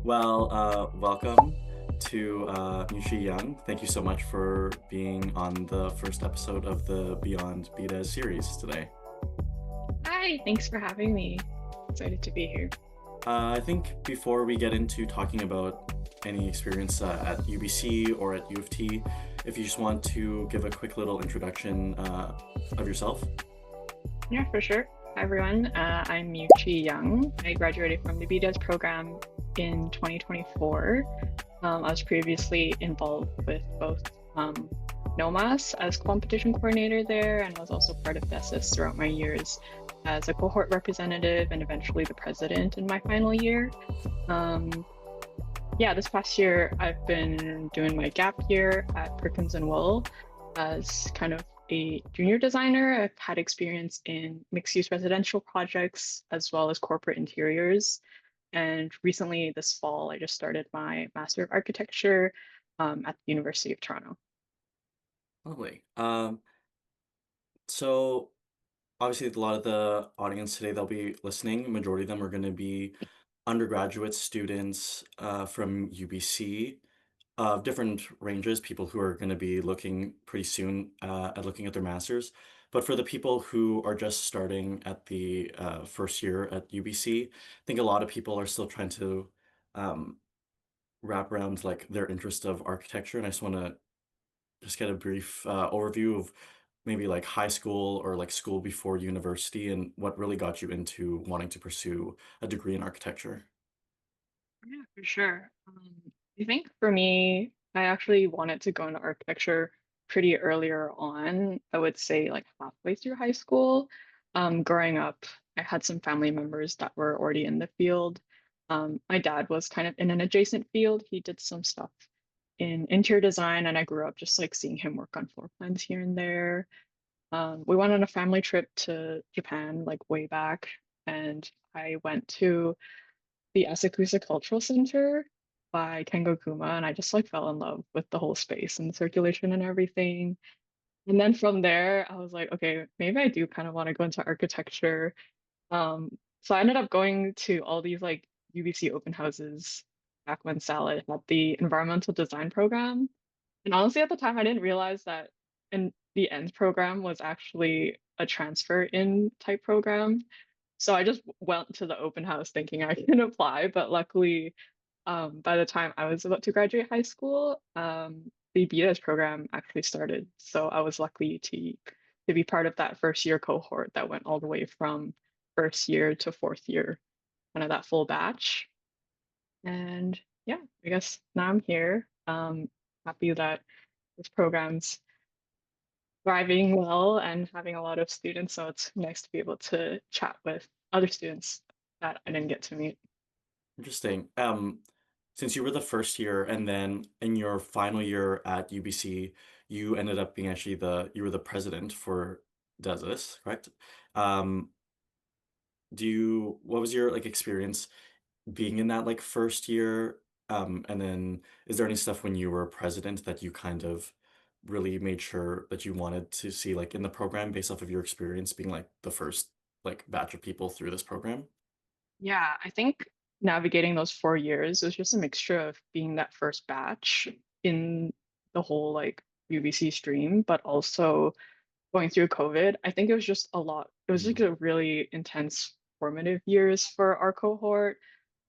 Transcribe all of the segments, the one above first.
Welcome to Miucci Young. Thank you so much for being on the first episode of the Beyond BDes series today. Hi, thanks for having me. Excited to be here. I think before we get into talking about any experience at UBC or at U of T, if you just want to give a quick little introduction of yourself. Yeah, for sure. Hi, everyone. I'm Miucci Young. I graduated from the BDes program in 2024. I was previously involved with both um, NOMAS as competition coordinator there, and I was also part of DESIS throughout my years as a cohort representative and eventually the president in my final year. Um, yeah, this past year I've been doing my gap year at Perkins and Will as kind of a junior designer. I've had experience in mixed use residential projects as well as corporate interiors. And recently, this fall, I just started my Master of Architecture at the University of Toronto. Lovely. So obviously a lot of the audience today, they'll be listening. Majority of them are going to be undergraduate students from UBC of different ranges, people who are going to be looking pretty soon at looking at their masters. But for the people who are just starting at the first year at UBC, I think a lot of people are still trying to um, wrap around like their interest of architecture. And I just want to just get a brief overview of maybe like high school or like school before university and what really got you into wanting to pursue a degree in architecture. Yeah, for sure. I think for me, I actually wanted to go into architecture pretty earlier on. I would say like halfway through high school. Growing up, I had some family members that were already in the field. My dad was kind of in an adjacent field. He did some stuff in interior design, and I grew up just like seeing him work on floor plans here and there. We went on a family trip to Japan like way back, and I went to the Asakusa Cultural Center by Kengo Kuma, and I just like fell in love with the whole space and the circulation and everything. And then from there, I was like, okay, maybe I do kind of want to go into architecture. So I ended up going to all these like UBC open houses back when Salad had the environmental design program. And honestly, at the time, I didn't realize that in the END program was actually a transfer in type program. So I just went to the open house thinking I can apply, but luckily, by the time I was about to graduate high school, the BDes program actually started. So I was lucky to be part of that first year cohort that went all the way from first year to fourth year, kind of that full batch. And yeah, I guess now I'm here. Happy that this program's thriving well and having a lot of students. So it's nice to be able to chat with other students that I didn't get to meet. Interesting. Since you were the first year and then in your final year at UBC, you ended up being actually you were the president for DESIS, correct? Um, what was your like experience being in that like first year? And then is there any stuff when you were president that you kind of really made sure that you wanted to see like in the program based off of your experience being like the first like batch of people through this program? Yeah, I think navigating those 4 years was just a mixture of being that first batch in the whole like UBC stream, but also going through COVID. I think it was just a lot. It was like Mhm. a really intense formative years for our cohort.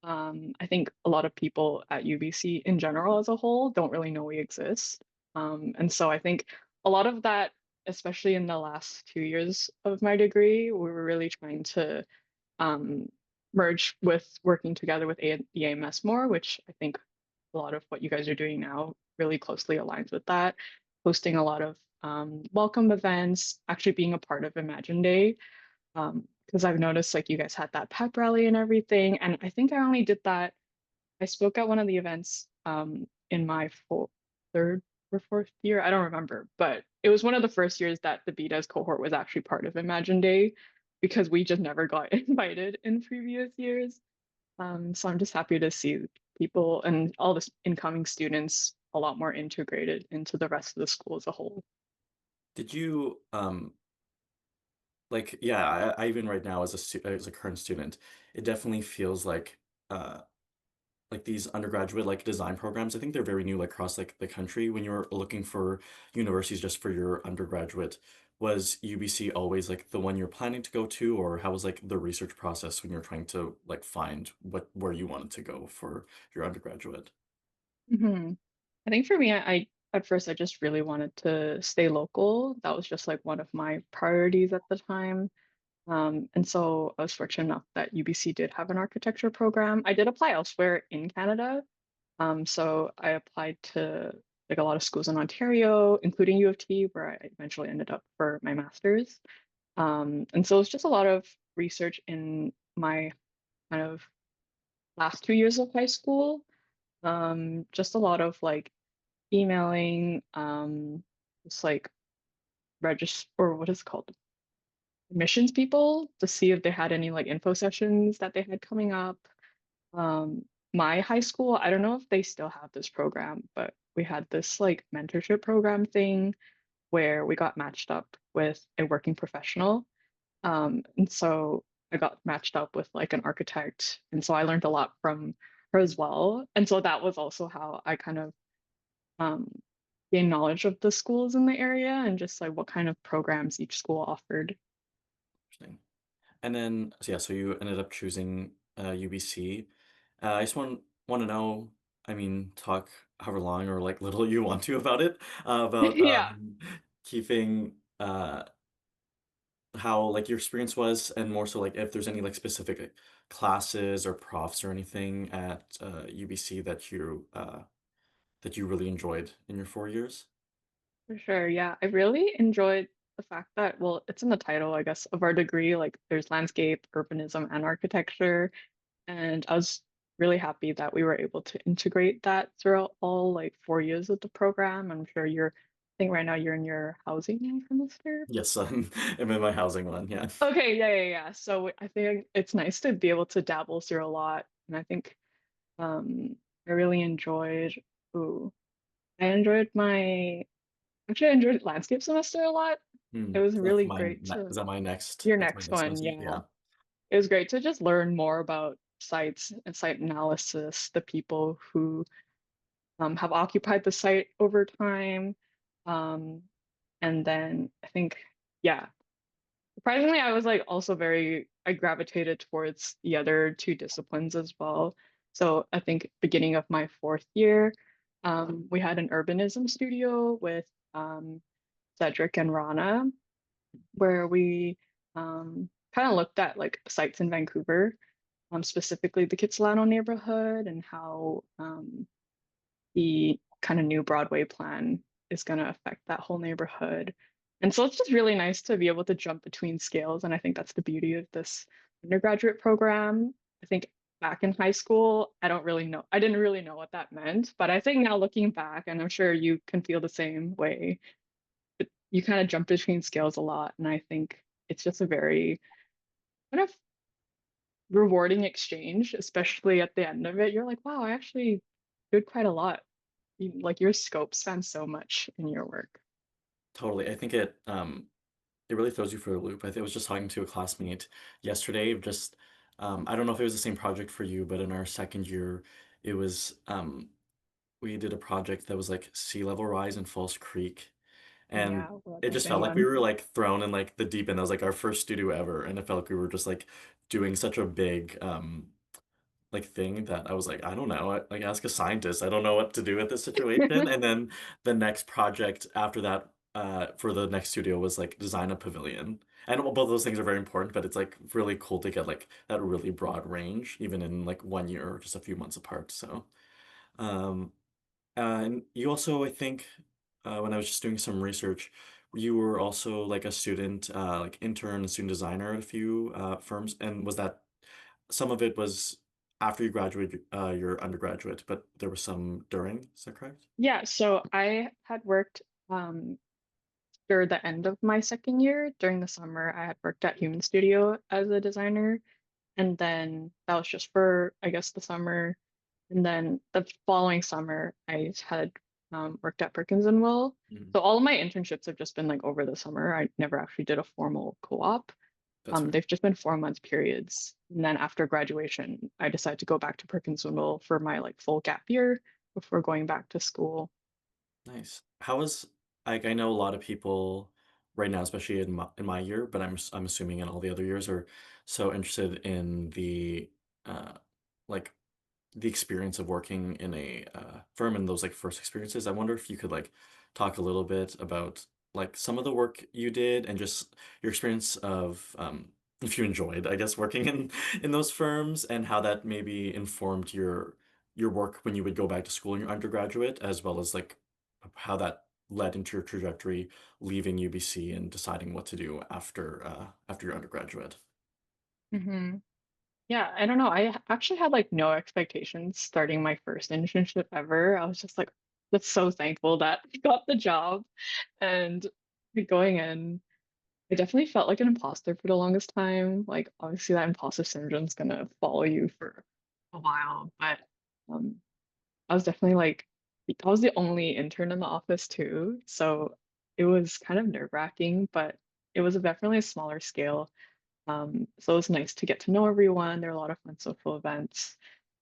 I think a lot of people at UBC in general as a whole don't really know we exist. And so I think a lot of that, especially in the last 2 years of my degree, we were really trying to um, merge with working together with the AMS more, which I think a lot of what you guys are doing now really closely aligns with that. Hosting a lot of welcome events, actually being a part of Imagine Day, because I've noticed like you guys had that pep rally and everything. And I think I only did that. I spoke at one of the events in my third or fourth year. I don't remember, but it was one of the first years that the BDes cohort was actually part of Imagine Day because we just never got invited in previous years. So I'm just happy to see people and all the incoming students a lot more integrated into the rest of the school as a whole. Did you like yeah, I even right now as as a current student, it definitely feels like uh like these undergraduate like design programs. I think they're very new like across like the country. When you're looking for universities just for your undergraduate, was UBC always like the one you're planning to go to, or how was like the research process when you're trying to like find what where you wanted to go for your undergraduate? Hmm. I think for me, at first I just really wanted to stay local. That was just like one of my priorities at the time. And so I was fortunate enough that UBC did have an architecture program. I did apply elsewhere in Canada. So I applied to like a lot of schools in Ontario, including U of T, where I eventually ended up for my master's. And so it's just a lot of research in my kind of last 2 years of high school. Just a lot of like emailing, just like register or what is it called? Admissions people to see if they had any like info sessions that they had coming up. Um, my high school, I don't know if they still have this program, but we had this like mentorship program thing where we got matched up with a working professional. And so I got matched up with like an architect. And so I learned a lot from her as well. And so that was also how I kind of um, gained knowledge of the schools in the area and just like what kind of programs each school offered. Interesting. And then, so yeah, so you ended up choosing UBC. I just want to know, I mean, talk however long or like little you want to about it, about Yeah, keeping how like your experience was, and more so like if there's any like specific classes or profs or anything at UBC that you really enjoyed in your 4 years. for sure. Yeah, I really enjoyed the fact that, well, it's in the title, I guess, of our degree. Like there's landscape, urbanism, and architecture. And I was really happy that we were able to integrate that throughout all like 4 years of the program. I'm sure I think right now you're in your housing semester. Yes, I'm in my housing one. Yeah, Okay, yeah, yeah, yeah. So I think it's nice to be able to dabble through a lot. And I think um I really enjoyed, ooh, I enjoyed my actually I enjoyed landscape semester a lot. It was that's really mine. great to Is that my next? your That's my next next one, semester. yeah. Yeah. It was great to just learn more about sites and site analysis, the people who have occupied the site over time. Um, and then I think, yeah, surprisingly, I was like also I gravitated towards the other two disciplines as well. So I think beginning of my fourth year, we had an urbanism studio with Cedric and Rana, where we kind of looked at like sites in Vancouver, specifically the Kitsilano neighborhood and how the kind of new Broadway plan is going to affect that whole neighborhood. And so it's just really nice to be able to jump between scales. And I think that's the beauty of this undergraduate program. I think back in high school, I didn't really know what that meant. But I think now looking back, and I'm sure you can feel the same way, you kind of jump between scales a lot. And I think it's just a very kind of rewarding exchange, especially at the end of it. You're like, wow, I actually did quite a lot. Like your scope spans so much in your work. Totally. I think it really throws you for a loop. I was just talking to a classmate yesterday, just I don't know if it was the same project for you, but in our second year, it was we did a project that was like sea level rise in False Creek. And Yeah, well, it just felt amazing like we one. were like thrown in like the deep end. That was like our first studio ever, and it felt like we were just like doing such a big like thing that I was like, I don't know, like ask a scientist. I don't know what to do with this situation. And then the next project after that, for the next studio was like design a pavilion. And both those things are very important, but it's like really cool to get like that really broad range, even in like 1 year or just a few months apart. So, um, and you also, I think, when I was just doing some research, you were also like a student, like intern, student designer at a few firms. And was that some of it was after you graduated your undergraduate, but there was some during, is that correct? Yeah, so I had worked um through the end of my second year during the summer. I had worked at Human Studio as a designer, and then that was just for I guess the summer. And then the following summer, I had worked at Perkins and Will. Mhm. So all of my internships have just been like over the summer. I never actually did a formal co-op. That's fair. They've just been 4 month periods. And then after graduation, I decided to go back to Perkinsville for my like full gap year before going back to school. Nice. How was like I know a lot of people right now, especially in my year, but I'm assuming in all the other years are so interested in the uh like the experience of working in a firm and those like first experiences. I wonder if you could like talk a little bit about like some of the work you did and just your experience of if you enjoyed, I guess, working in those firms and how that maybe informed your work when you would go back to school in your undergraduate, as well as like how that led into your trajectory leaving UBC and deciding what to do after your undergraduate. Hmm. Yeah, I don't know. Actually had like no expectations starting my first internship ever. I was just like, that's so thankful that I got the job and going in. I definitely felt like an imposter for the longest time. Like obviously that imposter syndrome is gonna follow you for a while, but um I was definitely like I was the only intern in the office too. So it was kind of nerve-wracking, but it was definitely a smaller scale. So it was nice to get to know everyone. There were a lot of fun social events.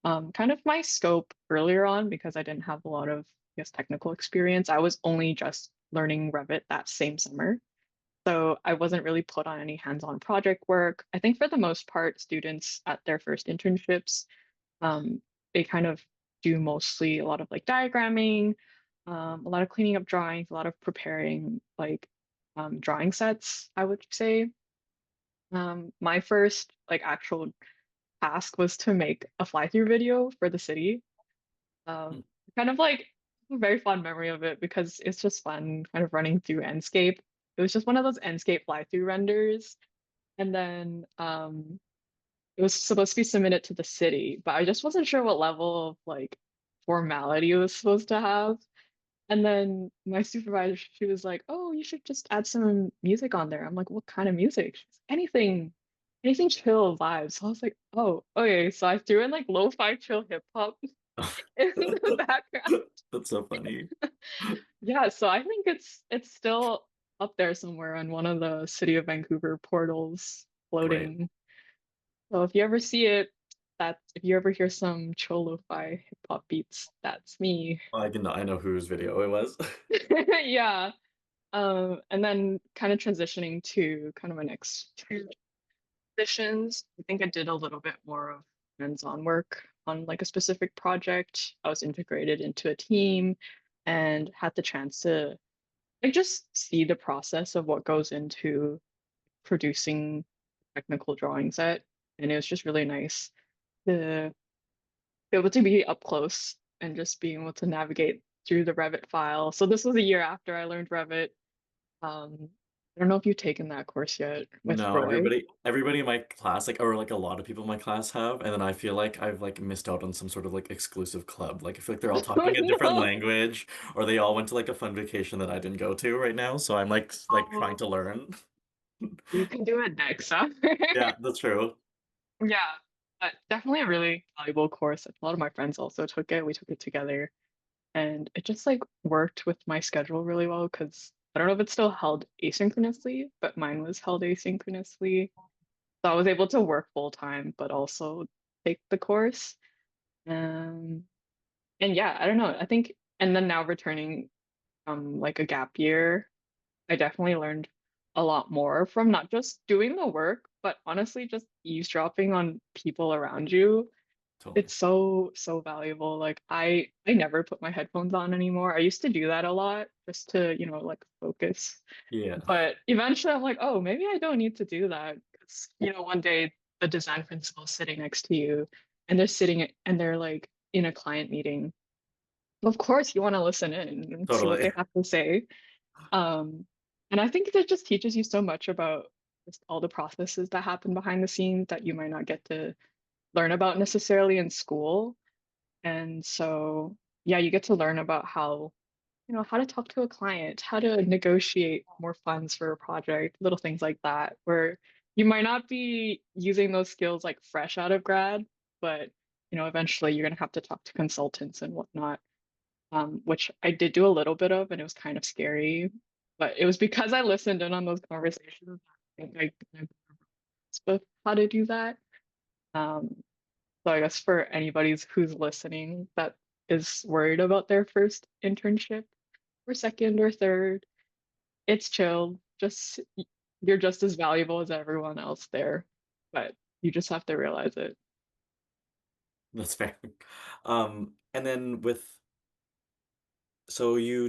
Kind of my scope earlier on because I didn't have a lot of, I guess, technical experience. I was only just learning Revit that same summer. So I wasn't really put on any hands-on project work. I think for the most part, students at their first internships, um, they kind of do mostly a lot of like diagramming, a lot of cleaning up drawings, a lot of preparing like drawing sets, I would say. My first like actual task was to make a fly-through video for the city. Hmm. Kind of like a very fond memory of it because it's just fun kind of running through Enscape. It was just one of those Enscape fly-through renders. And then it was supposed to be submitted to the city, but I just wasn't sure what level of like formality it was supposed to have. And then my supervisor, she was like, "Oh, you should just add some music on there." I'm like, "What kind of music?" She's anything, anything chill vibes. So I was like, "Oh, okay." So I threw in like lo-fi chill hip hop in the background. That's so funny. Yeah, so I think it's still up there somewhere on one of the City of Vancouver portals Great. floating. So if you ever see it, that if you ever hear some chill lo-fi hip hop beats, that's me. I know whose video it was. Yeah. And then kind of transitioning to kind of my next two positions, I think I did a little bit more of hands-on work on like a specific project. I was integrated into a team and had the chance to like just see the process of what goes into producing technical drawing set. And it was just really nice to be able to be up close and just being able to navigate through the Revit file. So this was a year after I learned Revit. I don't know if you've taken that course yet with No, Roy. everybody in my class, like, or like a lot of people in my class have, and then I feel like I've like missed out on some sort of like exclusive club. Like I feel like they're all Oh talking a different no. language, or they all went to like a fun vacation that I didn't go to right now. So I'm like trying Oh, to learn. you can do it next summer. Yeah, that's true. Yeah, but definitely a really valuable course. A lot of my friends also took it. We took it together, and it just like worked with my schedule really well because I don't know if it's still held asynchronously, but mine was held asynchronously. So I was able to work full time, but also take the course. Um, and yeah, I don't know. I think, and then now returning from like a gap year, I definitely learned a lot more from not just doing the work, but honestly just eavesdropping on people around you. Totally. It's so valuable. Like I never put my headphones on anymore. I used to do that a lot just to, like focus. Yeah, But eventually I'm like, oh, maybe I don't need to do that. Because, one day the design principal is sitting next to you and they're sitting and they're like in a client meeting. Of course you want to listen in and see what totally. they have to say. Um, and I think that just teaches you so much about just all the processes that happen behind the scenes that you might not get to learn about necessarily in school. And so, yeah, you get to learn about how to talk to a client, how to negotiate more funds for a project, little things like that, where you might not be using those skills like fresh out of grad, but eventually you're gonna have to talk to consultants and whatnot, which I did do a little bit of, and it was kind of scary, but it was because I listened in on those conversations. I think I with how to do that. Um, so I guess for who's listening that is worried about their first internship or second or third, it's chill. You're just as valuable as everyone else there, but you just have to realize it. That's fair. And then with so you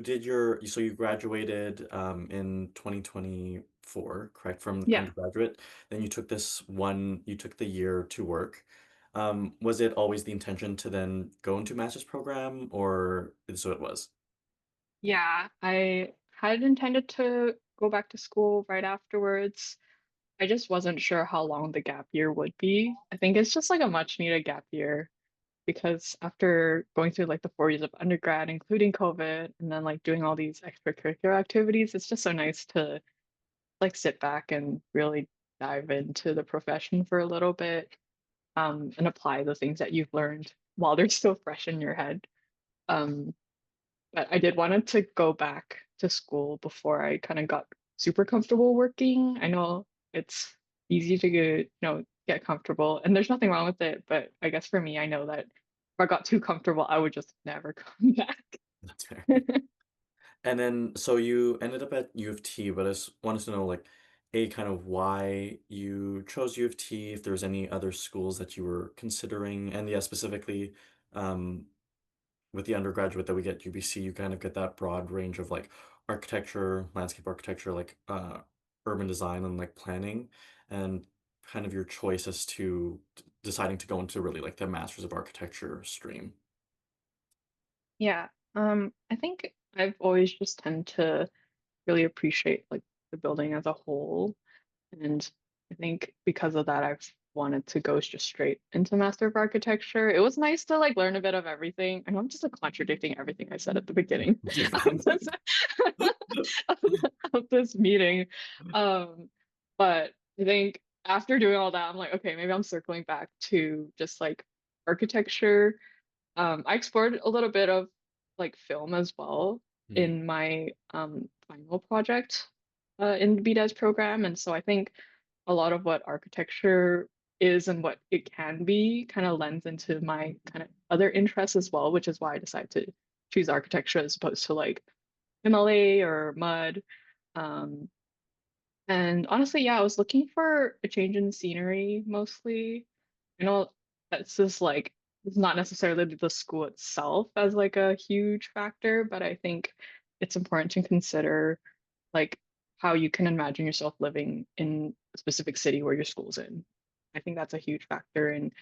graduated in 2024, correct, from Yeah. undergraduate. Then you took the year to work. Was it always the intention to then go into a master's program, or so it was? Yeah, I had intended to go back to school right afterwards. I just wasn't sure how long the gap year would be. I think it's just like a much needed gap year because after going through like the 4 years of undergrad, including COVID, and then like doing all these extracurricular activities, it's just so nice to like sit back and really dive into the profession for a little bit, and apply the things that you've learned while they're still fresh in your head. Um, but I did wanted to go back to school before I kind of got super comfortable working. I know it's easy to get comfortable, and there's nothing wrong with it, but I guess for me, I know that if I got too comfortable, I would just never come back. That's fair. And then, so you ended up at U of T, but I just wanted to know, like, A, kind of why you chose U of T, if there's any other schools that you were considering, and yeah, specifically, um, with the undergraduate that we get at UBC, you kind of get that broad range of like architecture, landscape architecture, like urban design and like planning, and kind of your choice as to deciding to go into really like the Masters of Architecture stream. Yeah, I think I've always just tend to really appreciate like the building as a whole. And I think because of that, I've wanted to go just straight into Master of Architecture. It was nice to like learn a bit of everything. I know I'm just like contradicting everything I said at the beginning You're of fine. this, of this meeting. But I think after doing all that, I'm like, okay, maybe I'm circling back to just like architecture. I explored a little bit of like film as well Mm, in my final project in the BDes program. And so I think a lot of what architecture is and what it can be kind of lends into my kind of other interests as well, which is why I decided to choose architecture as opposed to like MLA or MUD. Um, and honestly, yeah, I was looking for a change in scenery mostly. I know that's just like it's not necessarily the school itself as like a huge factor, but I think it's important to consider like how you can imagine yourself living in a specific city where your school's in. I think that's a huge factor in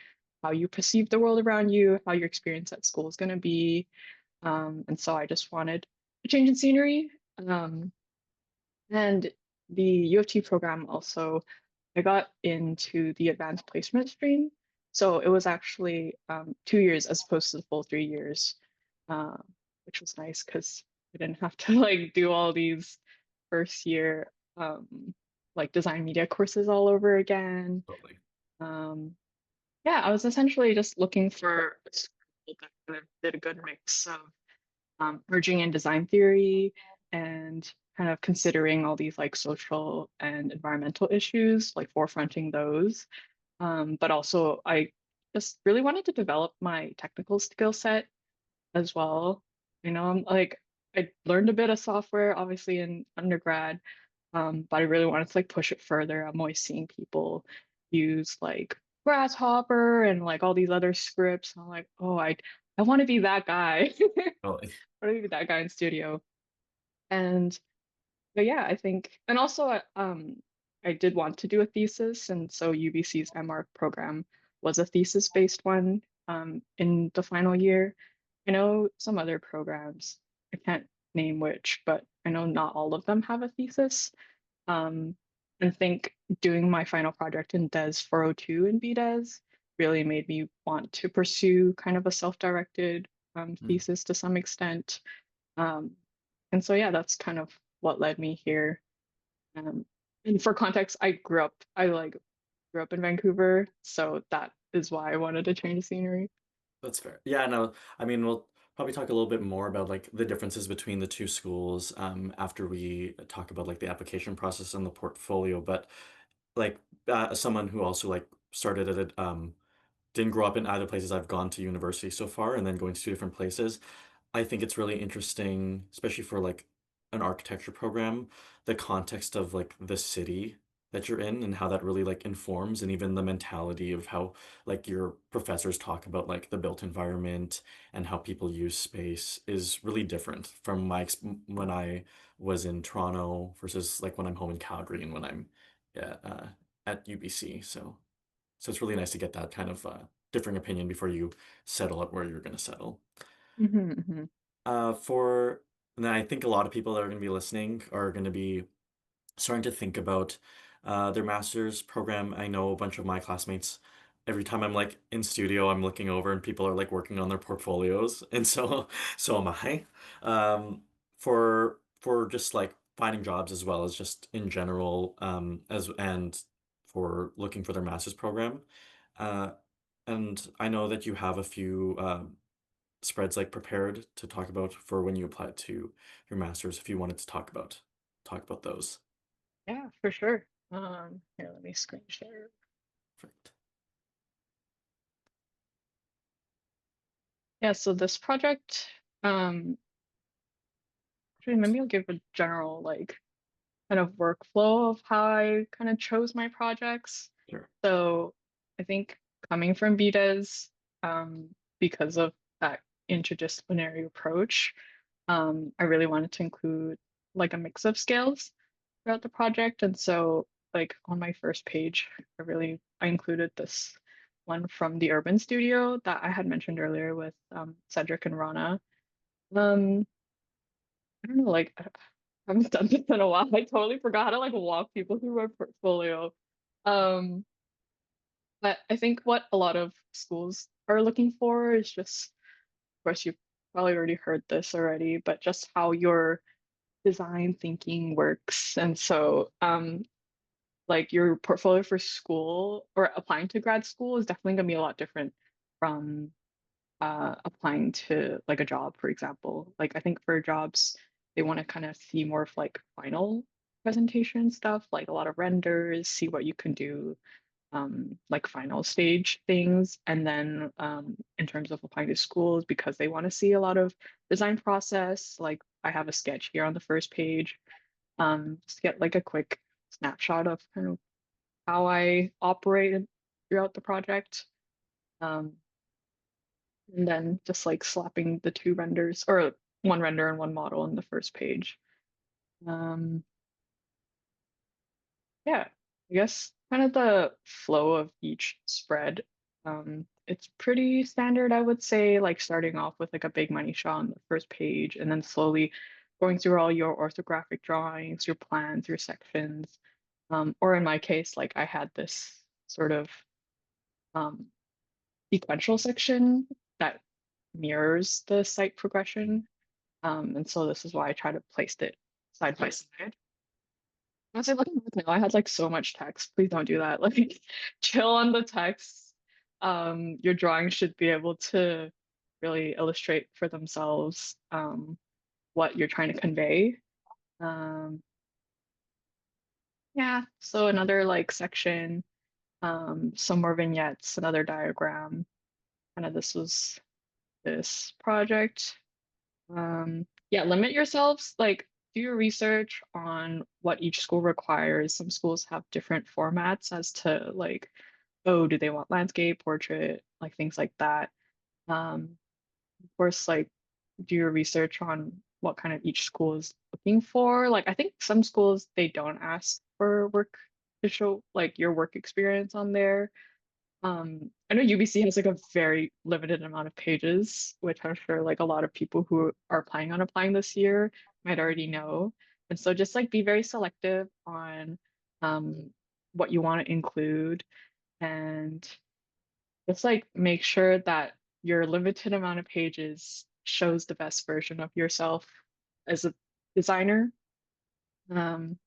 how you perceive the world around you, how your experience at school is going to be. And so I just wanted a change in scenery. And the U of T program also, I got into the advanced placement stream. So it was actually 2 years as opposed to the full 3 years, uh, which was nice because I didn't have to like do all these first year like design media courses all over again. totally. Um, yeah, I was essentially just looking for a school that kind of did a good mix of merging in design theory and kind of considering all these like social and environmental issues, like forefronting those. But also, I just really wanted to develop my technical skill set as well. I'm like, I learned a bit of software, obviously, in undergrad, but I really wanted to like push it further. I'm always seeing people use like Grasshopper and like all these other scripts. And I'm like, oh, I want to be that guy. Totally. I want to be that guy in studio. And but yeah, I think, and also, I did want to do a thesis, and so UBC's MArch program was a thesis-based one, in the final year. I know some other programs, I can't name which, but I know not all of them have a thesis. Um, and I think doing my final project in Des 402 in BDes really made me want to pursue kind of a self-directed Mm, thesis to some extent. Um, and so, yeah, that's kind of what led me here. Um, and for context, I like grew up in Vancouver, so that is why I wanted to change the scenery. that's fair. Yeah, no, I mean, we'll probably talk a little bit more about like the differences between the two schools after we talk about like the application process and the portfolio. But like, as someone who also, like, started at didn't grow up in either places. I've gone to university so far and then going to 2 different places. I think it's really interesting, especially for, like, an architecture program, the context of, like, the city that you're in and how that really, like, informs and even the mentality of how, like, your professors talk about, like, the built environment and how people use space is really different from when I was in Toronto versus, like, when I'm home in Calgary and when I'm, yeah, at UBC, so it's really nice to get that kind of, differing opinion before you settle at where you're gonna settle. Hmm, hmm. For and then I think a lot of people that are gonna be listening are gonna be starting to think about, their master's program. I know a bunch of my classmates, every time I'm, like, in studio, I'm looking over and people are, like, working on their portfolios, and so so am I. For just, like, finding jobs as well as just in general, as and for looking for their master's program. Uh, and I know that you have a few, spreads, like, prepared to talk about for when you apply to your master's, if you wanted to talk about those. Yeah, for sure. Here, let me screen share. Perfect. Yeah, so this project, um, actually, maybe I'll give a general like kind of workflow of how I kind of chose my projects. Sure. So I think coming from BDes, because of that interdisciplinary approach, I really wanted to include like a mix of skills throughout the project. And so like on my first page, I included this one from the Urban Studio that I had mentioned earlier with Cedric and Rana. Um, I don't know, like I haven't done this in a while. I totally forgot how to like walk people through my portfolio. Um, but I think what a lot of schools are looking for is just, of course, you've probably already heard this already, but just how your design thinking works. And so, like your portfolio for school or applying to grad school is definitely going to be a lot different from applying to like a job, for example. Like I think for jobs, they want to kind of see more of like final presentation stuff, like a lot of renders, see what you can do, like final stage things. And then in terms of applying to schools, because they want to see a lot of design process, like I have a sketch here on the first page, just get like a quick snapshot of kind of how I operate throughout the project. Um, and then just like slapping the two renders or one render and one model on the first page. Um, yeah, I guess kind of the flow of each spread. It's pretty standard, I would say, like starting off with like a big money shot on the first page and then slowly going through all your orthographic drawings, your plans, your sections. Or in my case, like I had this sort of um, sequential section that mirrors the site progression. And so this is why I try to place it side by side. Once I look back now, I had like so much text. Please don't do that. Like chill on the text. Your drawings should be able to really illustrate for themselves what you're trying to convey. Um, yeah, so another like section, some more vignettes, another diagram. Kind of this was this project. Yeah, limit yourselves, like do your research on what each school requires. Some schools have different formats as to like, oh, do they want landscape, portrait, like things like that. Of course, like do your research on what kind of each school is looking for. Like I think some schools they don't ask for work to show like your work experience on there. I know UBC has like a very limited amount of pages, which I'm sure like a lot of people who are planning on applying this year might already know. And so just like be very selective on um, what you want to include and just like make sure that your limited amount of pages shows the best version of yourself as a designer. Um,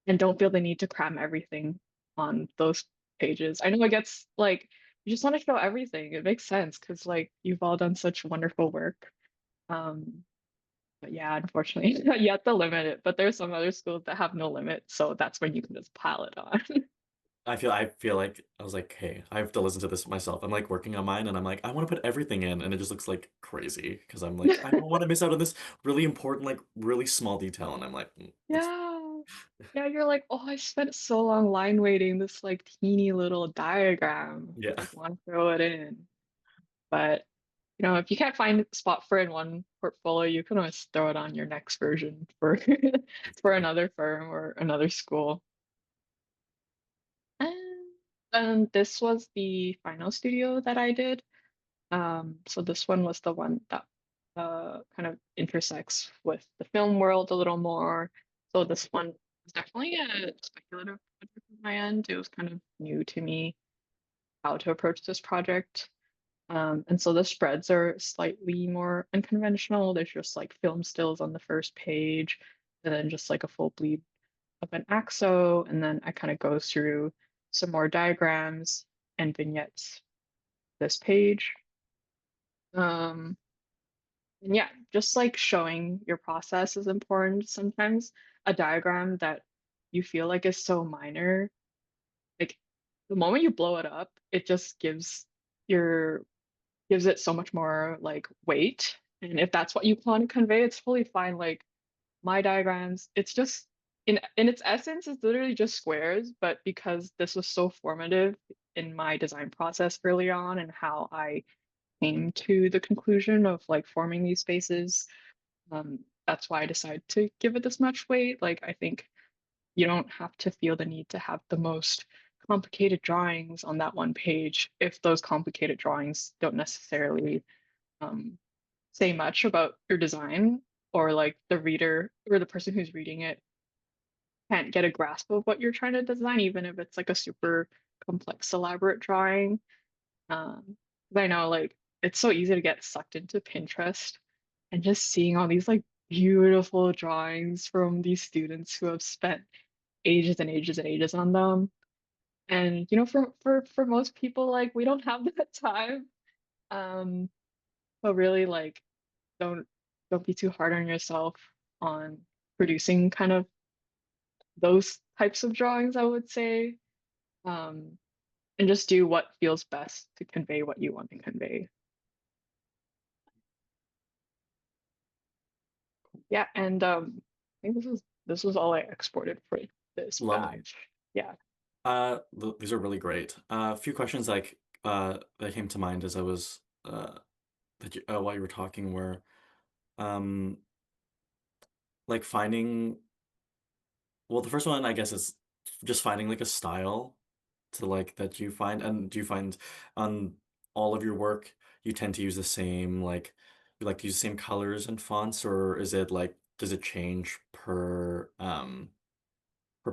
and don't feel the need to cram everything on those pages. I know it gets like you just want to show everything. It makes sense because like you've all done such wonderful work. Um, but yeah, unfortunately, you have to limit it. But there's some other schools that have no limit, so that's when you can just pile it on. I feel like I was like, "Hey, I have to listen to this myself." I'm, like, working on mine, and I'm like, "I wanna put everything in," and it just looks, like, crazy because 'cause I'm like, "I don't wanna miss out on this really important, like, really small detail," and I'm like, that's Yeah. Yeah, you're like, "Oh, I spent so long line waiting this, like, teeny little diagram." yeah, Like, wanna throw it in. But, if you can't find a spot for it in one portfolio, you can always throw it on your next version for that's for true. another firm or another school. And this was the final studio that I did. So this one was the one that kind of intersects with the film world a little more. So this one was definitely a speculative project on my end. It was kind of new to me how to approach this project. And so the spreads are slightly more unconventional. There's just like film stills on the first page, and then just like a full bleed of an axo, and then I kind of go through some more diagrams and vignettes this page. Um, and yeah, just like showing your process is important. Sometimes a diagram that you feel like is so minor, like the moment you blow it up, it just your gives it so much more like weight. And if that's what you want to convey, it's totally fine. Like my diagrams, it's just in its essence, it's literally just squares, but because this was so formative in my design process early on and how I came to the conclusion of like forming these spaces, that's why I decided to give it this much weight. Like I think you don't have to feel the need to have the most complicated drawings on that one page if those complicated drawings don't necessarily um, say much about your design, or like the reader or the person who's reading it can't get a grasp of what you're trying to design, even if it's like a super complex, elaborate drawing. 'Cause I know like it's so easy to get sucked into Pinterest and just seeing all these like beautiful drawings from these students who have spent ages and ages and ages on them. And for most people, like we don't have that time. Um, so really like don't don't be too hard on yourself on producing kind of those types of drawings, I would say. Um, and just do what feels best to convey what you want to convey. Yeah, and I think this was all I exported for this Lovely. batch. Yeah. Th these are really great. A few questions, like, that came to mind as I was, while you were talking were, um, like, finding well, the first one, I guess, is just finding, like, a style to, like that you find, and do you find on all of your work, you tend to use the same, like you like to use the same colors and fonts, or is it, like does it change per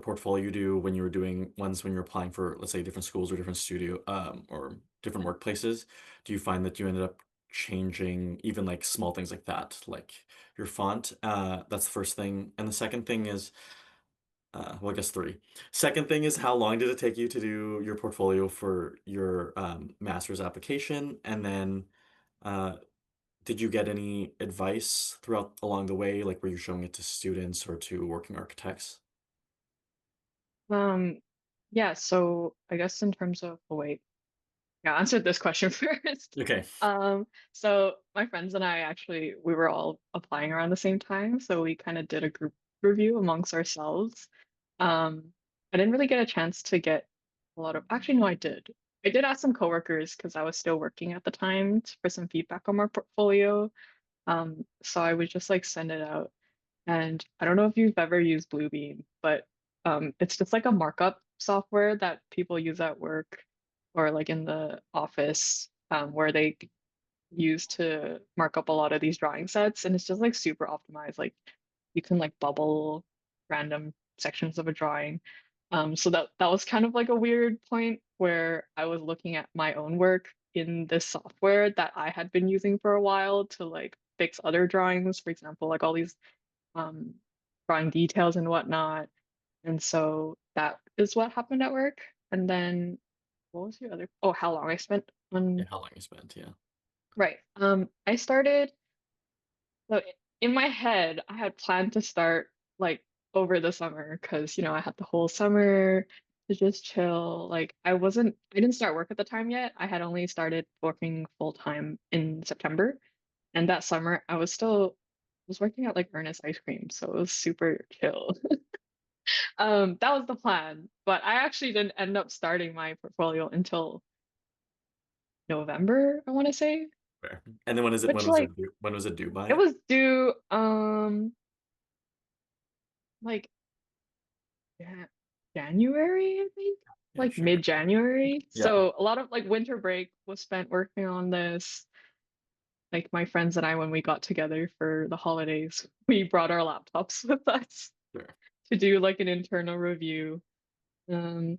portfolio you do when you were doing ones when you're applying for, let's say, different schools or different or different workplaces? Do you find that you ended up changing even, like, small things like that, like your font? That's the first thing, and the second thing is, well, I guess 3. Second thing is how long did it take you to do your portfolio for your, master's application? And then, uh, did you get any advice throughout along the way? Like, were you showing it to students or to working architects? Um, yeah, so I guess in terms of, oh wait, yeah, answer this question first. Okay. So my friends and I actually we were all applying around the same time, so we kind of did a group review amongst ourselves. I didn't really get a chance to get a lot of, actually no, I did. I did ask some coworkers because I was still working at the time for some feedback on my portfolio. So I would just like send it out. And I don't know if you've ever used Bluebeam, but it's just like a markup software that people use at work or like in the office, where they use to mark up a lot of these drawing sets. And it's just like super optimized. Like you can like bubble random sections of a drawing. So that was kind of like a weird point where I was looking at my own work in this software that I had been using for a while to like fix other drawings, for example, like all these um, drawing details and whatnot. And so that is what happened at work. And then what was your other? Oh, how long I spent Yeah, on, how long you spent, yeah. right. I started, so in my head, I had planned to start like over the summer because, I had the whole summer. to just chill. Like I didn't start work at the time yet. I had only started working full time in September. And that summer I was working at like Ernest Ice Cream, so it was super chill. That was the plan, but I actually didn't end up starting my portfolio until November, I want to say, Fair. And then when is it? which like When was it due it by? was due like Ja- January, I think, Yeah, like sure. mid-January. Yeah, So a lot of like winter break was spent working on this. Like my friends and I, when we got together for the holidays, we brought our laptops with us sure. to do like an internal review. Um,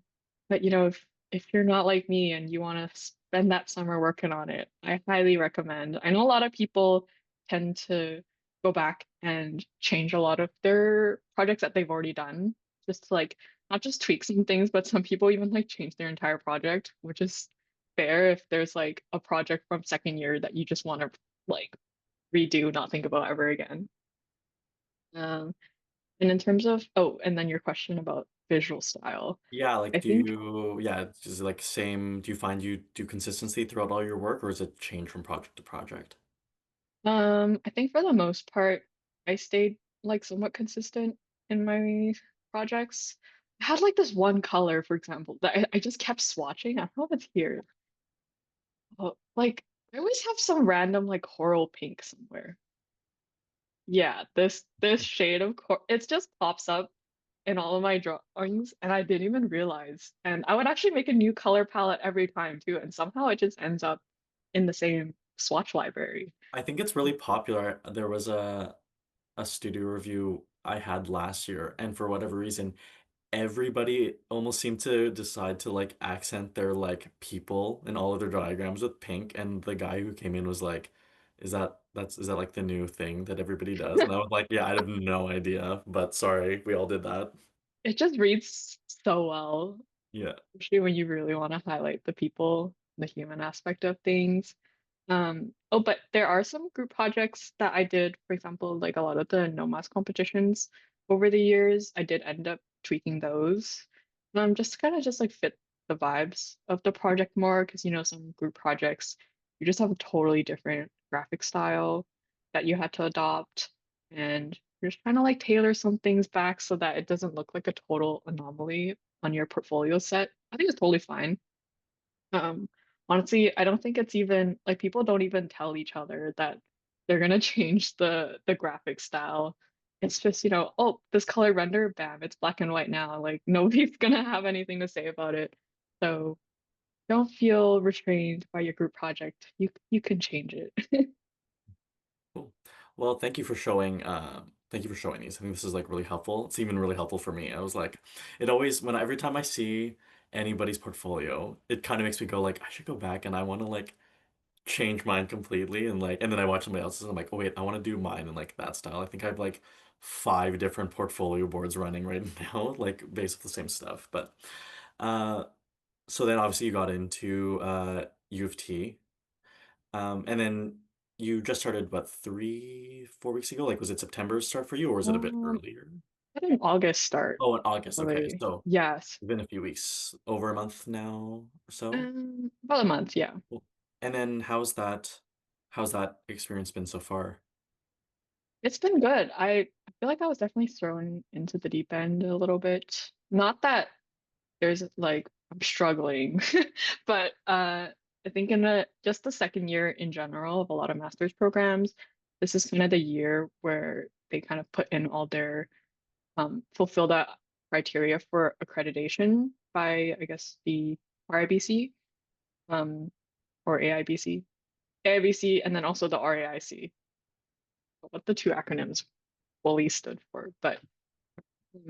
but if you're not like me and you want to spend that summer working on it, I highly recommend. I know a lot of people tend to go back and change a lot of their projects that they've already done, just to like not just tweak some things, but some people even like change their entire project, which is fair if there's like a project from second year that you just want to like redo, not think about ever again. Um, and in terms of, oh, and then your question about visual style. Yeah, I like think yeah, just like same, do you find you do consistency throughout all your work or is it change from project to project? I think for the most part, I stayed like somewhat consistent in my projects. I had like this one color, for example, that I just kept swatching. I don't know if it's here. Oh, like I always have some random like coral pink somewhere. Yeah, this shade of coral, it just pops up in all of my drawings, and I didn't even realize. And I would actually make a new color palette every time too, and somehow it just ends up in the same swatch library. I think it's really popular. There was a studio review I had last year, and for whatever reason, everybody almost seemed to decide to like accent their like people in all of their diagrams with pink, and the guy who came in was like, is that like the new thing that everybody does? And I was like, yeah, I have no idea, but sorry, we all did that. It just reads so well, Yeah. especially when you really want to highlight the people, the human aspect of things. Oh, but there are some group projects that I did, for example, like a lot of the no mask competitions over the years. I did end up tweaking those. Just to kind of just like fit the vibes of the project more, because some group projects, you just have a totally different graphic style that you had to adopt, and you're just trying to like tailor some things back so that it doesn't look like a total anomaly on your portfolio set. I think it's totally fine. Um, Honestly, I don't think it's even like people don't even tell each other that they're gonna change the graphic style. It's just, oh, this color render, bam, it's black and white now. Like nobody's gonna have anything to say about it. So don't feel restrained by your group project. You can change it. Cool. Well, thank you for showing these. I think this is like really helpful. It's even really helpful for me. I was like, it always when every time I see anybody's portfolio, it kind of makes me go like, I should go back and I want to like change mine completely and then I watch somebody else's and I'm like, oh wait, I want to do mine in like that style. I think I have like five different portfolio boards running right now, like based off the same stuff. But uh so then obviously you got into U of T. And then you just started what, 4 weeks ago? Like was it September start for you or was it a bit Um, earlier? I had an August start, Oh, in August. Okay. really. So Yes. it's been a few weeks, over a month now or so. About a month, yeah. Cool. And then how's that experience been so far? It's been good. I feel like I was definitely thrown into the deep end a little bit. Not that there's like I'm struggling, but I think in the just the second year in general of a lot of master's programs, this is kind of the year where they kind of put in all their fulfill that criteria for accreditation by I guess the RIBC um or AIBC. AIBC and then also the RAIC, what the two acronyms fully stood for. But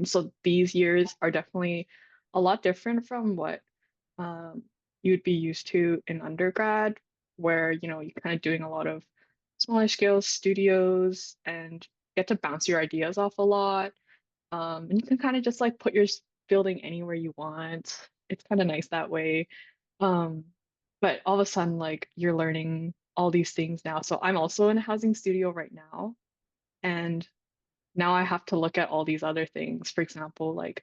so these years are definitely a lot different from what um, you'd be used to in undergrad, where you're kind of doing a lot of smaller scale studios and get to bounce your ideas off a lot. And you can kind of just like put your building anywhere you want. It's kind of nice that way. Um, but all of a sudden, like you're learning all these things now. So I'm also in a housing studio right now, and now I have to look at all these other things. For example, like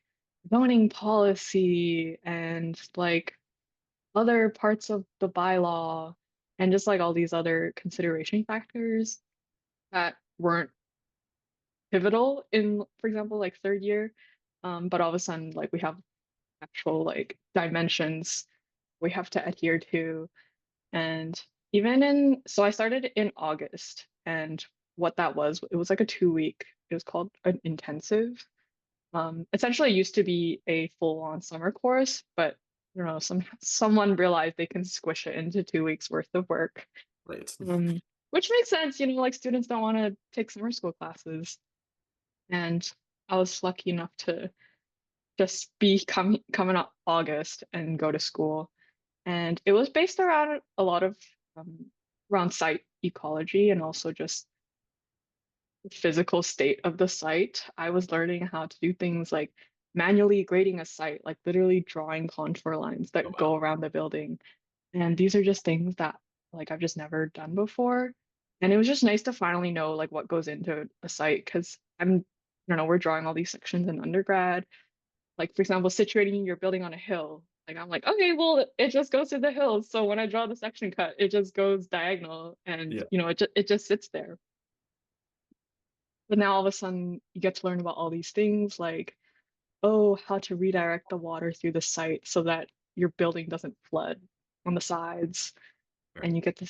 zoning policy and like other parts of the bylaw and just like all these other consideration factors that weren't pivotal in, for example, like third year. But all of a sudden, like we have actual like dimensions we have to adhere to. And even in, so I started in August, and what that was, it was like a 2 week, it was called an intensive. Essentially it used to be a full-on summer course, but you know, someone realized they can squish it into 2 weeks worth of work. Right. Um, which makes sense, you know, like students don't want to take summer school classes. And I was lucky enough to just be coming up August and go to school. And it was based around a lot of around site ecology and also just the physical state of the site. I was learning how to do things like manually grading a site, like literally drawing contour lines Oh, that go wow. around the building. And these are just things that like I've just never done before. And it was just nice to finally know like what goes into a site because I don't know, we're drawing all these sections in undergrad. Like for example, situating your building on a hill. Like I'm like, okay, well, it just goes to the hill. So when I draw the section cut, it just goes diagonal and Yeah. you know, it just sits there. But now all of a sudden you get to learn about all these things like, oh, how to redirect the water through the site so that your building doesn't flood on the sides. Right. And you get to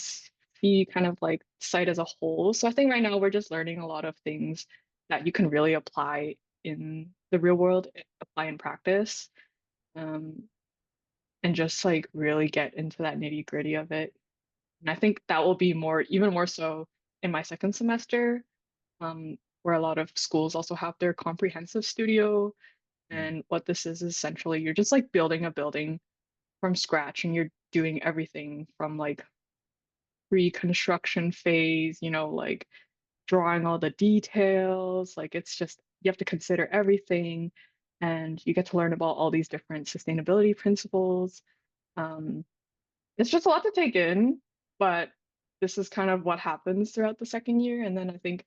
see kind of like site as a whole. So I think right now we're just learning a lot of things that you can really apply in the real world, apply in practice, um, and just like really get into that nitty gritty of it. And I think that will be more, even more so in my second semester, where a lot of schools also have their comprehensive studio. Mm. And what this is essentially, you're just like building a building from scratch and you're doing everything from like pre-construction phase, you know, like drawing all the details. Like it's just, you have to consider everything and you get to learn about all these different sustainability principles. Um, it's just a lot to take in, but this is kind of what happens throughout the second year. And then I think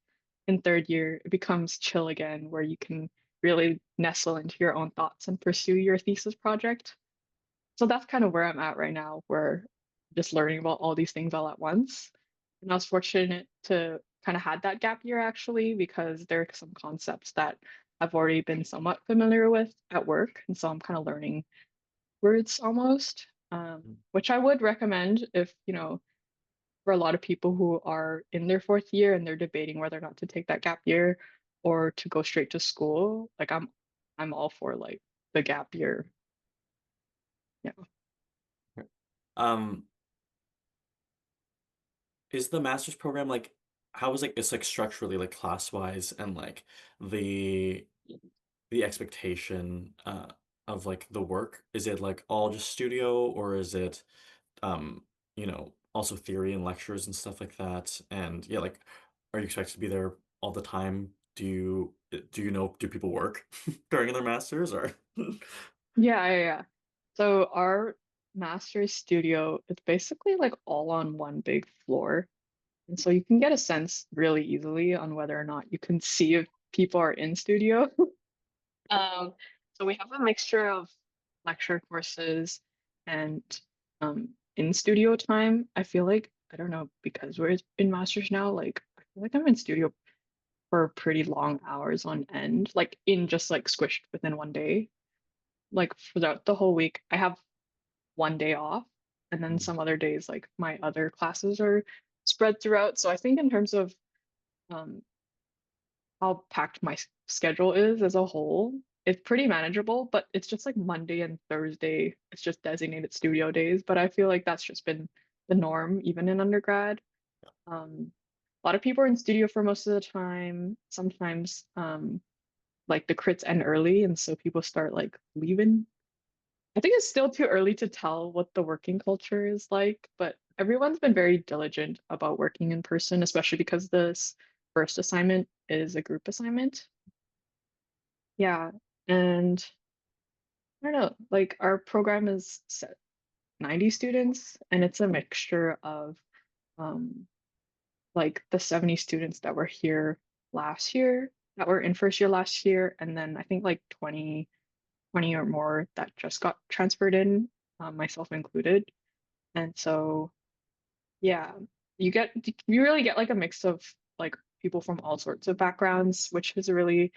in third year, it becomes chill again, where you can really nestle into your own thoughts and pursue your thesis project. So that's kind of where I'm at right now, where I'm just learning about all these things all at once. And I was fortunate to kind of had that gap year actually, because there are some concepts that I've already been somewhat familiar with at work. And so I'm kind of learning words almost, which I would recommend if, you know, for a lot of people who are in their fourth year and they're debating whether or not to take that gap year or to go straight to school. Like I'm all for like the gap year. Yeah. Right. Um, is the master's program like how is like it's like structurally like class wise and like the the expectation of like the work? Is it like all just studio or is it also theory and lectures and stuff like that? And yeah, like are you expected to be there all the time? Do people work during their masters or Yeah. So our master's studio, it's basically like all on one big floor. And so you can get a sense really easily on whether or not you can see if people are in studio. Um, so we have a mixture of lecture courses and in studio time. I feel like, I don't know, because we're in masters now, like I feel like I'm in studio for pretty long hours on end, like in just like squished within one day. Like throughout the whole week, I have one day off, and then some other days, like my other classes are spread throughout. So I think in terms of um, how packed my schedule is as a whole, it's pretty manageable, but it's just like Monday and Thursday, it's just designated studio days. But I feel like that's just been the norm, even in undergrad. A lot of people are in studio for most of the time. Sometimes, like the crits end early, and so people start like leaving. I think it's still too early to tell what the working culture is like, but everyone's been very diligent about working in person, especially because this first assignment is a group assignment. Yeah. And I don't know, like our program is set 90 students and it's a mixture of um like the 70 students that were here last year, that were in first year last year, and then I think like 20 20 or more that just got transferred in, myself included. And so, yeah, you really get like a mix of like people from all sorts of backgrounds, which is really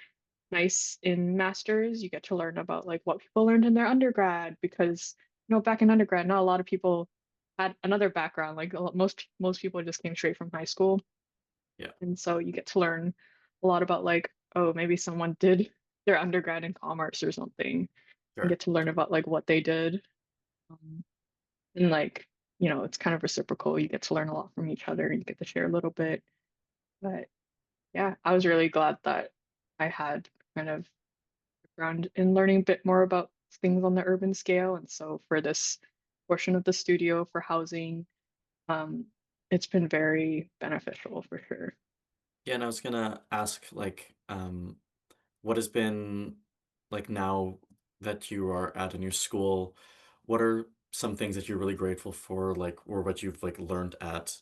nice in masters. You get to learn about like what people learned in their undergrad because back in undergrad, not a lot of people had another background. Like most people just came straight from high school, Yeah, and so you get to learn a lot about like, oh, maybe someone did their undergrad in commerce or something, and sure. get to learn about like what they did. Um, and like, it's kind of reciprocal. You get to learn a lot from each other and you get to share a little bit. But yeah, I was really glad that I had kind of background in learning a bit more about things on the urban scale. And so for this portion of the studio for housing, um, it's been very beneficial for sure. Yeah, and I was gonna ask, like, what has been like now that you are at a new school, what are some things that you're really grateful for, like, or what you've like learned at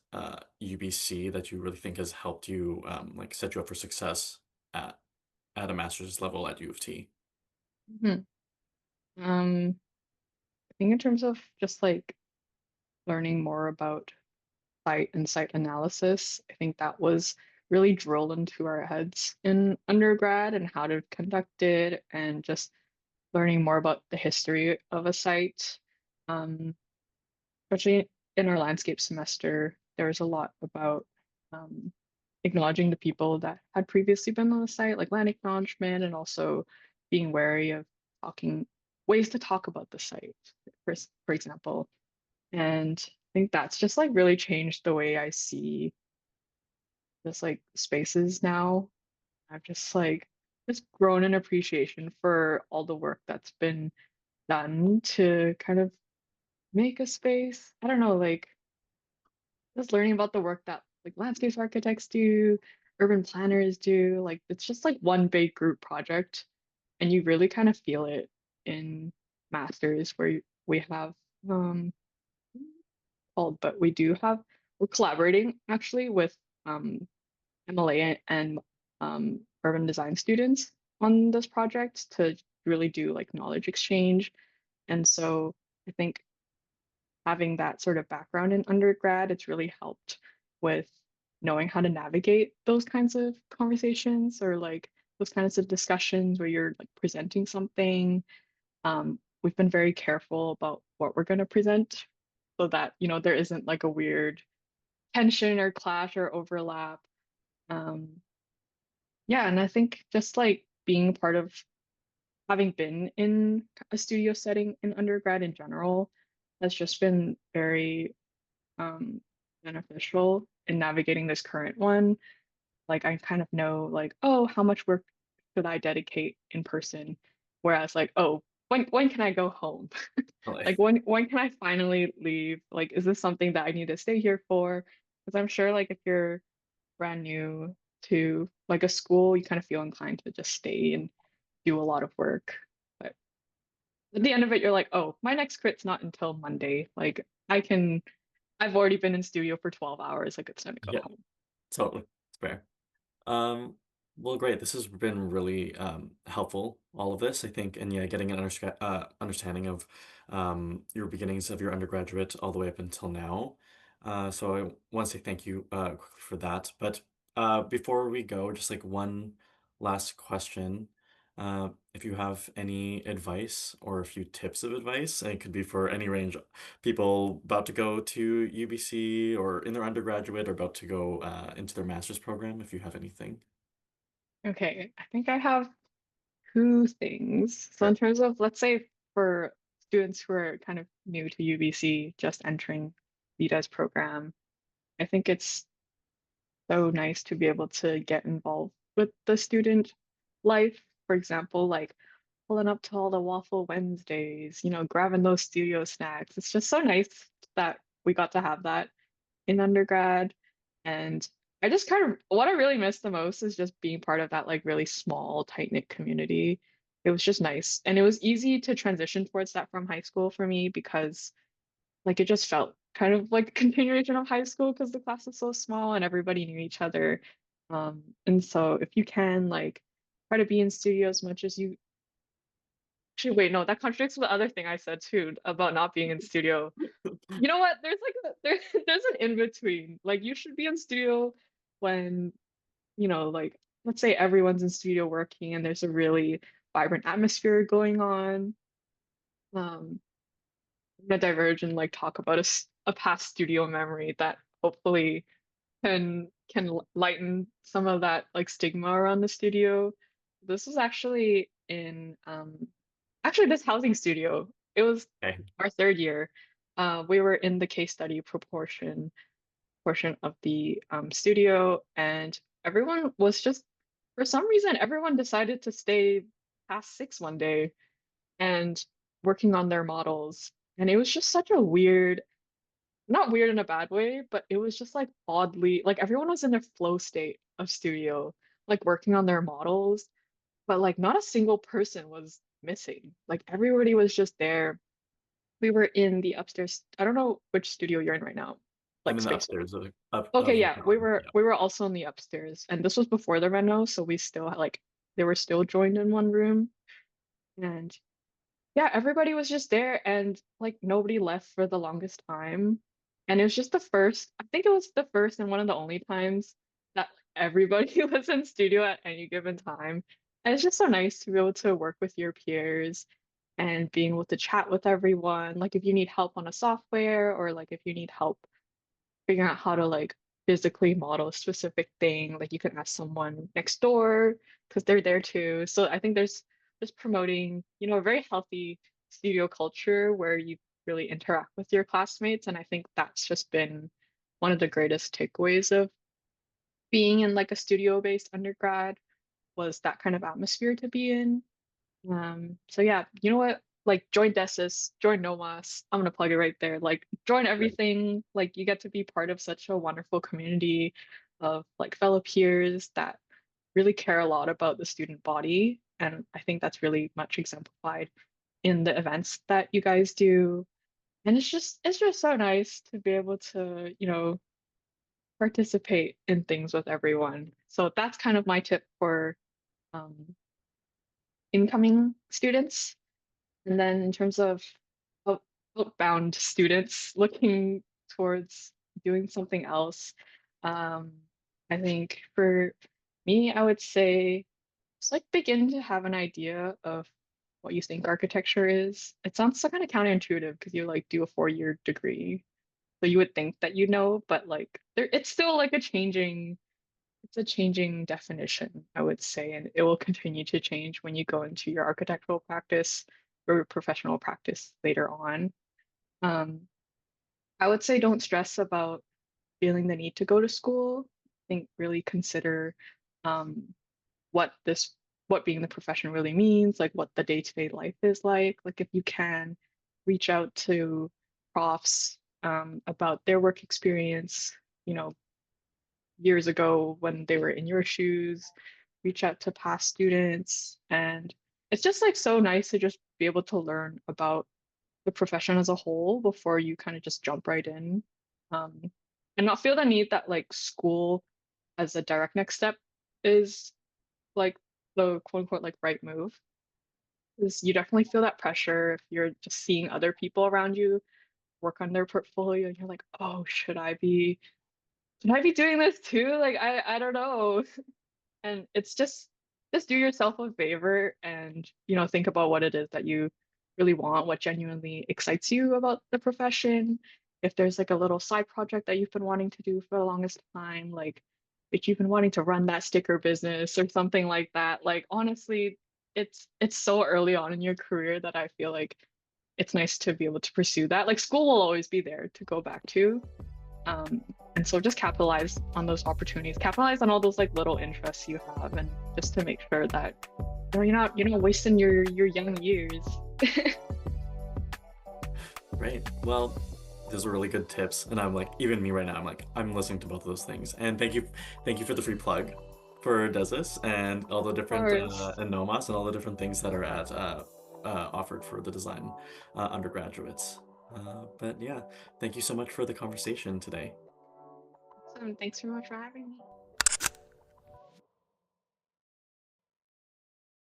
UBC that you really think has helped you like set you up for success at a master's level at U of T? Mhm. Um, I think in terms of just like learning more about site and site analysis, I think that was really drilled into our heads in undergrad and how to conduct it and just learning more about the history of a site. Um, Especially in our landscape semester, there was a lot about um, acknowledging the people that had previously been on the site, like land acknowledgement, and also being wary of talking ways to talk about the site, for example. And I think that's just like really changed the way I see just like spaces now. I've just grown an appreciation for all the work that's been done to kind of make a space. I don't know, like just learning about the work that like landscape architects do, urban planners do. Like it's just like one big group project, and you really kind of feel it in masters where we have um called, but we're collaborating actually with MLA and urban design students on this project to really do like knowledge exchange. And so I think having that sort of background in undergrad, it's really helped with knowing how to navigate those kinds of conversations or like those kinds of discussions where you're like presenting something. We've been very careful about what we're going to present so that, there isn't like a weird tension or clash or overlap. Um, yeah, and I think just like being part of having been in a studio setting in undergrad in general has just been very um beneficial in navigating this current one. Like I kind of know like, oh, how much work should I dedicate in person? Whereas like, oh, when can I go home? Like Like, when can I finally leave? Like, is this something that I need to stay here for? Because I'm sure like if you're brand new to like a school, you kind of feel inclined to just stay and do a lot of work. But at the end of it, you're like, oh, my next crit's not until Monday. Like I've already been in studio for 12 hours. Like it's time to go yeah, home. totally. It's fair. Um, well, great. This has been really helpful, all of this, I think, and yeah, getting an understanding of your beginnings of your undergraduate all the way up until now. So I want to say thank you quickly for that. But before we go, just like one last question. If you have any advice or a few tips of advice, and it could be for any range, people about to go to UBC or in their undergraduate or about to go into their master's program, if you have anything. Okay, I think I have two things. So in Sure. terms of, let's say for students who are kind of new to UBC, just entering BDes program, I think it's so nice to be able to get involved with the student life. For example, like pulling up to all the Waffle Wednesdays, grabbing those studio snacks. It's just so nice that we got to have that in undergrad. And I just kind of, what I really miss the most is just being part of that like really small, tight-knit community. It was just nice. And it was easy to transition towards that from high school for me because like it just felt kind of like a continuation of high school because the class was so small and everybody knew each other. And so if you can like try to be in studio as much as you Actually, wait, no, that contradicts the other thing I said too about not being in studio. You know what? There's like there's an in between. Like you should be in studio when, like let's say everyone's in studio working and there's a really vibrant atmosphere going on. Um, I'm gonna diverge and like talk about a past studio memory that hopefully can lighten some of that like stigma around the studio. This was actually in actually this housing studio. It was Okay. our third year. We were in the case study portion of the studio, and everyone was just for some reason everyone decided to stay past 6 one day and working on their models. And it was just such a weird, not weird in a bad way, but it was just like oddly, like everyone was in their flow state of studio, like working on their models, but like not a single person was missing. Like everybody was just there. We were in the upstairs. I don't know which studio you're in right now, I'm like in the space wise. upstairs of Okay, the yeah, we building. were Yeah. we were also in the upstairs, and this was before the reno, so we still had like they were still joined in one room, and yeah, everybody was just there and like nobody left for the longest time. And it was just the first, I think it was the first and one of the only times that everybody was in studio at any given time. And it's just so nice to be able to work with your peers and being able to chat with everyone. Like if you need help on a software or like if you need help figuring out how to like physically model a specific thing. Like you can ask someone next door because they're there too. So I think there's just promoting, a very healthy studio culture where you really interact with your classmates. And I think that's just been one of the greatest takeaways of being in like a studio-based undergrad was that kind of atmosphere to be in. So yeah, you know what? Like join Desis, join Nomas. I'm gonna plug it right there. Like join Great. everything. Like you get to be part of such a wonderful community of like fellow peers that really care a lot about the student body. And I think that's really much exemplified in the events that you guys do. And it's just so nice to be able to, participate in things with everyone. So that's kind of my tip for um, incoming students. And then in terms of out- outbound students looking towards doing something else, um, I think for me, I would say just like begin to have an idea of what you think architecture is. It sounds so kind of counterintuitive because you like do a 4-year degree. So you would think that you know, but like there it's still like it's a changing definition, I would say, and it will continue to change when you go into your architectural practice or your professional practice later on. Um, I would say don't stress about feeling the need to go to school. I think really consider um, what this what being the profession really means, like what the day-to-day life is like. Like if you can reach out to profs about their work experience, you know, years ago when they were in your shoes, reach out to past students. And it's just like so nice to just be able to learn about the profession as a whole before you kind of just jump right in. Um, and not feel the need that like school as a direct next step is like the quote unquote like right move. Because you definitely feel that pressure if you're just seeing other people around you work on their portfolio and you're like, oh, should I be doing this too? Like I don't know. And it's just do yourself a favor and, think about what it is that you really want, what genuinely excites you about the profession. If there's like a little side project that you've been wanting to do for the longest time, like if you've been wanting to run that sticker business or something like that, like honestly, it's so early on in your career that I feel like it's nice to be able to pursue that. Like school will always be there to go back to. And so just capitalize on those opportunities, capitalize on all those like little interests you have, and just to make sure that you're not wasting your young years. Great. Well, those are really good tips. And I'm like, even me right now, I'm listening to both of those things. And thank you for the free plug for Desis and all the Of different course. and Nomos and all the different things that are offered for the design undergraduates. But yeah, thank you so much for the conversation today. Awesome. Thanks so much for having me.